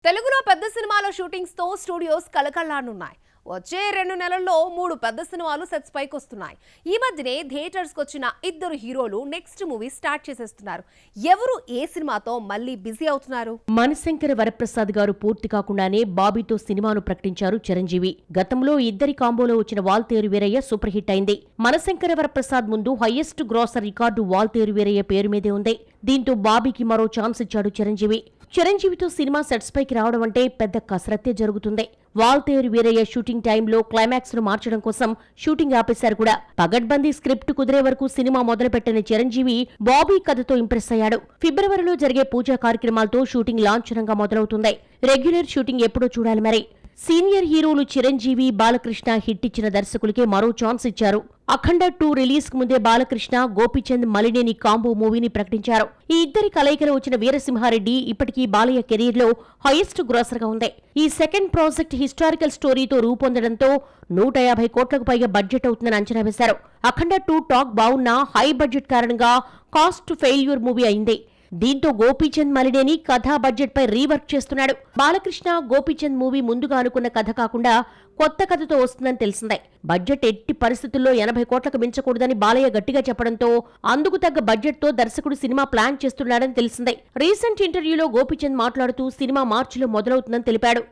తెలుగులో పెద్ద సినిమాల షూటింగ్స్ తో స్టూడియోస్ కలకల్లానున్నాయి. వచ్చే 2 నెలల్లో 3 పెద్ద సినిమాలు సెట్స్ పైకి వస్తున్నాయి. ఈ మధ్యనే థియేటర్స్ కు వచ్చిన ఇద్దరు హీరోలు నెక్స్ట్ మూవీ స్టార్ట్ చేసేస్తున్నారు. ఎవరు ఏ సినిమాతో మళ్ళీ బిజీ అవుతున్నారు? మనశంకర వరప్రసాద్ గారు పూర్తి కాకుండానే బాబీతో సినిమాను ప్రకటించారు చిరంజీవి. గతంలో ఇద్దరి కాంబోలో వచ్చిన వాల్తేరు వీరయ్య సూపర్ హిట్ అయింది. మనశంకర వరప్రసాద్ ముందు highest grosser record Waltair Veerayya పేరు మీదే ఉంది. దీంతో బాబీకి మరో ఛాన్స్ ఇచ్చాడు చిరంజీవి. చిరంజీవితో సినిమా సెట్స్ పైకి రావడం అంటే పెద్ద కసరత్తే జరుగుతుంది. వాల్తేరు వీరయ్య షూటింగ్ టైంలో క్లైమాక్స్ ను మార్చడం కోసం షూటింగ్ ఆపేశారు కూడా. పగడ్బందీ స్క్రిప్ట్ కుదిరే వరకు సినిమా మొదలుపెట్టిన చిరంజీవి బాబీ కథతో ఇంప్రెస్ అయ్యాడు. ఫిబ్రవరిలో జరిగే పూజా కార్యక్రమాలతో షూటింగ్ లాంఛనంగా మొదలవుతుంది. రెగ్యులర్ షూటింగ్ ఎప్పుడో చూడాలి మరి. సీనియర్ హీరోలు చిరంజీవి, బాలకృష్ణ హిట్ ఇచ్చిన దర్శకులకే మరో ఛాన్స్ ఇచ్చారు. అఖండ 2 రిలీజ్ కు ముందే బాలకృష్ణ, గోపీచంద్ మలినేని కాంబో మూవీని ప్రకటించారు. ఈ ఇద్దరి కలయికలో వచ్చిన వీరసింహారెడ్డి ఇప్పటికీ బాలయ్య కెరీర్ లో హైయెస్ట్ గ్రాసర్ గా ఉంది. ఈ సెకండ్ ప్రాజెక్ట్ హిస్టారికల్ స్టోరీతో రూపొందడంతో 150 కోట్లకు పైగా బడ్జెట్ అవుతుందని అంచనా వేశారు. అఖండ 2 టాక్ బాగున్నా హై బడ్జెట్ కారణంగా కాస్ట్ ఫెయిల్యూర్ మూవీ అయింది. దీంతో గోపీచంద్ మలినేని కథా బడ్జెట్ పై రీవర్క్ చేస్తున్నాడు. బాలకృష్ణ, గోపీచంద్ మూవీ ముందుగా అనుకున్న కథ కాకుండా కొత్త కథతో వస్తుందని తెలిసిందే. బడ్జెట్ ఎట్టి పరిస్థితుల్లో 80 కోట్లకు మించకూడదని బాలయ్య గట్టిగా చెప్పడంతో అందుకు తగ్గ బడ్జెట్ తో దర్శకుడు సినిమా ప్లాన్ చేస్తున్నాడని తెలిసిందే. రీసెంట్ ఇంటర్వ్యూలో గోపీచంద్ మాట్లాడుతూ సినిమా మార్చిలో మొదలవుతుందని తెలిపాడు.